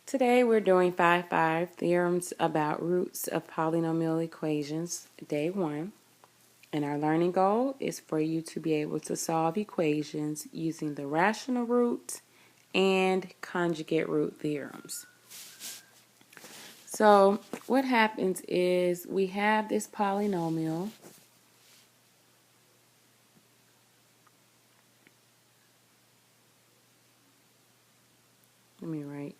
Today we're doing 5 theorems about roots of polynomial equations, day 1. And our learning goal is for you to be able to solve equations using the rational root and conjugate root theorems. So what happens is we have this polynomial. Let me write.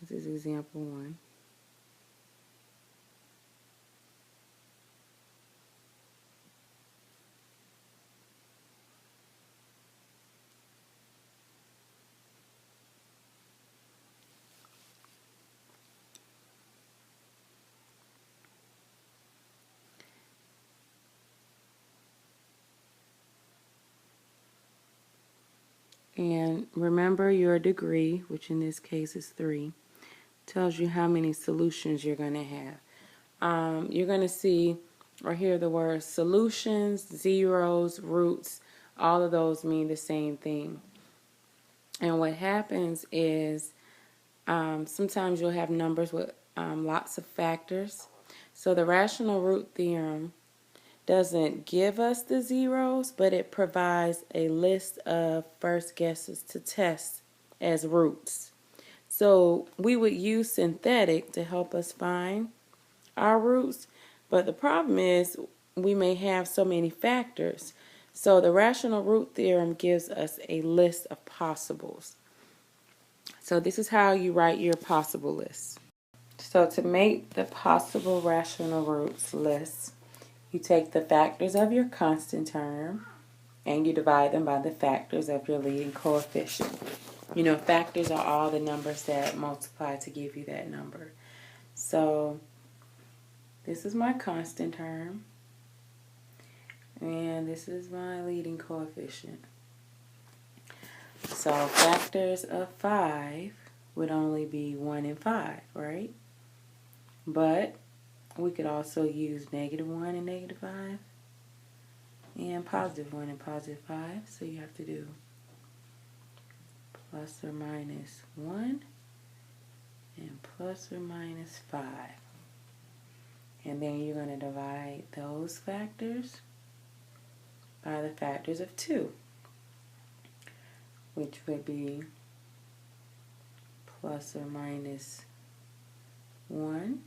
This is example 1. And remember your degree, which in this case is 3, tells you how many solutions you're going to have. You're going to see or hear the words solutions, zeros, roots. All of those mean the same thing. And what happens is sometimes you'll have numbers with lots of factors. So the rational root theorem doesn't give us the zeros, but it provides a list of first guesses to test as roots. So we would use synthetic to help us find our roots, but the problem is we may have so many factors. So the rational root theorem gives us a list of possibles. So this is how you write your possible list. So to make the possible rational roots list, you take the factors of your constant term and you divide them by the factors of your leading coefficient. You know, factors are all the numbers that multiply to give you that number. So this is my constant term, and this is my leading coefficient. So factors of 5 would only be 1 and 5, right? But we could also use -1 and -5 and +1 and +5. So you have to do plus or minus 1 and plus or minus 5. And then you're going to divide those factors by the factors of 2, which would be plus or minus 1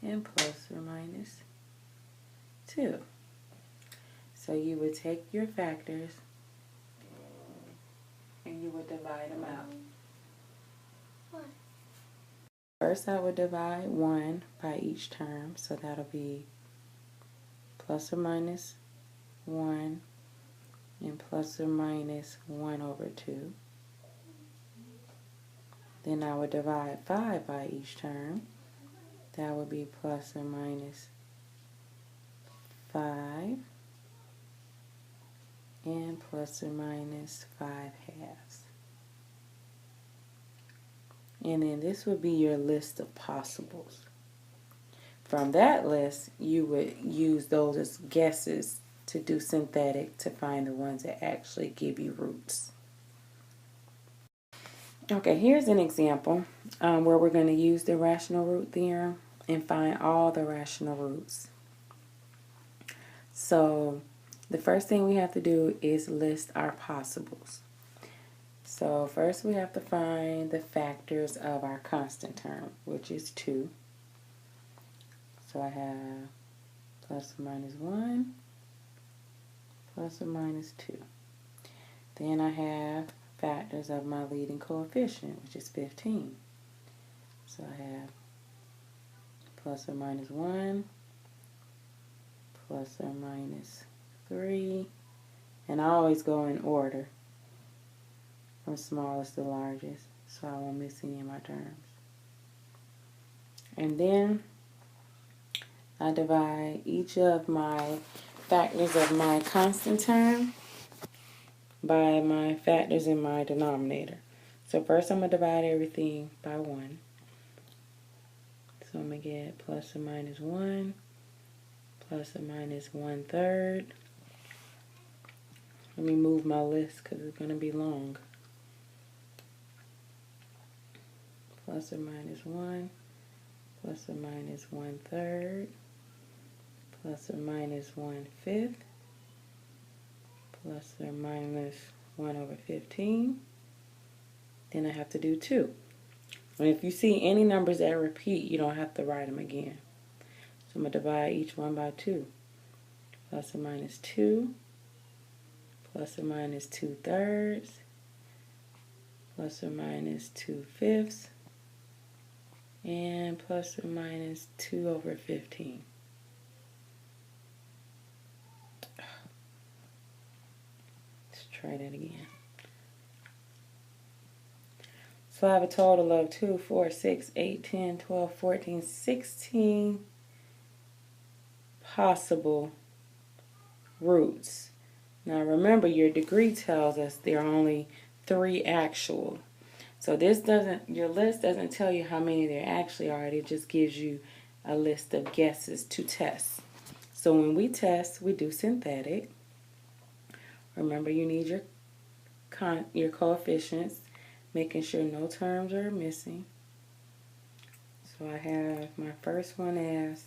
and plus or minus 2. So you would take your factors and you would divide them out. First I would divide 1 by each term, so that'll be plus or minus 1 and plus or minus 1 over 2. Then I would divide 5 by each term. That would be plus or minus 5 and plus or minus 5 halves. And then this would be your list of possibles. From that list, you would use those as guesses to do synthetic to find the ones that actually give you roots. Okay, here's an example where we're going to use the rational root theorem and find all the rational roots. So the first thing we have to do is list our possibles. So first we have to find the factors of our constant term, which is 2. So I have plus or minus 1, plus or minus 2. Then I have factors of my leading coefficient, which is 15. So I have plus or minus 1, plus or minus 3, and I always go in order from smallest to largest, so I won't miss any of my terms. And then I divide each of my factors of my constant term by my factors in my denominator. So first I'm going to divide everything by 1. So I'm going to get plus or minus 1, plus or minus 1/3. Let me move my list because it's going to be long. plus or minus 1, plus or minus 1/3, plus or minus 1/5, plus or minus 1/15. Then I have to do 2. And if you see any numbers that repeat, you don't have to write them again. So I'm going to divide each one by 2. Plus or minus 2, plus or minus 2/3, plus or minus 2/5, and plus or minus 2/15. Let's try that again. So I have a total of 2, 4, 6, 8, 10, 12, 14, 16 possible roots. Now remember, your degree tells us there are only 3 actual. So your list doesn't tell you how many there actually are. It just gives you a list of guesses to test. So when we test, we do synthetic. Remember, you need your coefficients, making sure no terms are missing. So I have my first one as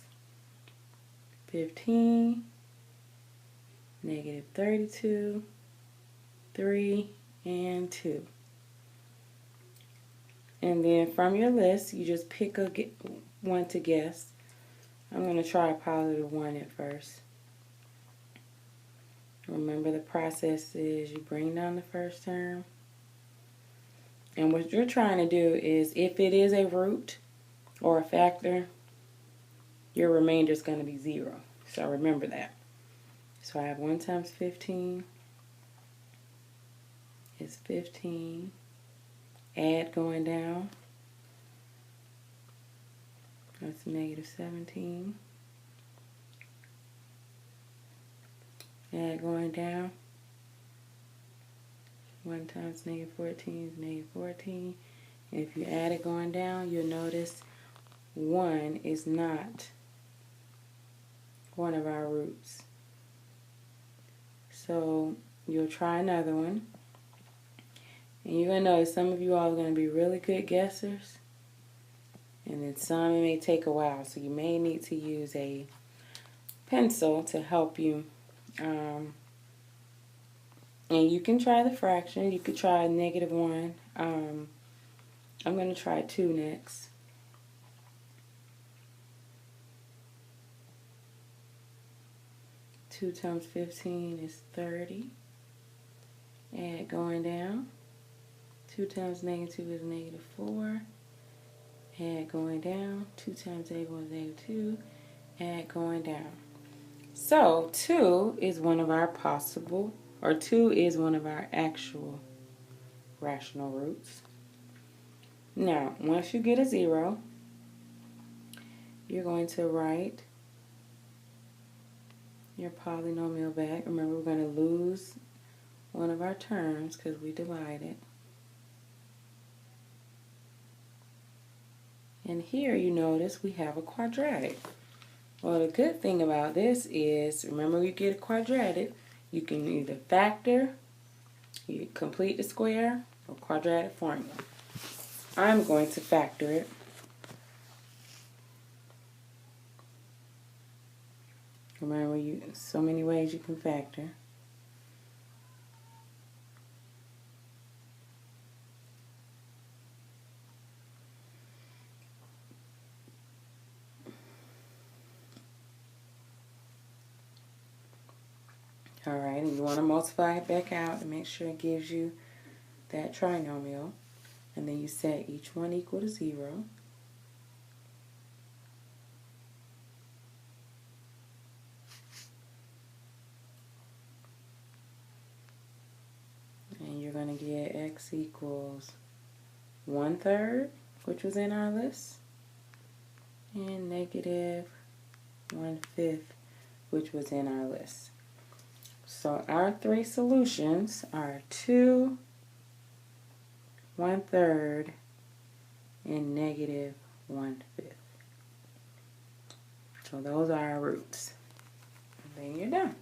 15, negative 32, 3, and 2. And then from your list, you just pick one to guess. I'm going to try a positive 1 at first. Remember, the process is you bring down the first term. And what you're trying to do is, if it is a root or a factor, your remainder is going to be 0. So remember that. So I have 1 times 15 is 15. Add going down. That's negative 17. Add going down. 1 times negative 14 is negative 14. And if you add it going down, you'll notice 1 is not one of our roots. So you'll try another one. And you're going to notice some of you all are going to be really good guessers. And then some it may take a while. So you may need to use a pencil to help you. And you can try the fraction. You could try negative 1. I'm going to try 2 next. Two times 15 is 30. Add going down. 2 times negative is negative 4. Add going down. 2 times negative is negative 2. Add going down. So 2 is one of our possible, or 2 is one of our actual rational roots. Now, once you get a 0, you're going to write your polynomial back. Remember, we're going to lose one of our terms because we divided. And here you notice we have a quadratic. Well, the good thing about this is, remember, you get a quadratic, you can either factor, you complete the square, or quadratic formula. I'm going to factor it. Remember, so many ways you can factor. Alright, and you want to multiply it back out to make sure it gives you that trinomial. And then you set each one equal to 0. And you're going to get x equals 1/3, which was in our list, and negative 1/5, which was in our list. So our 3 solutions are 2, 1/3, and negative 1/5. So those are our roots. And then you're done.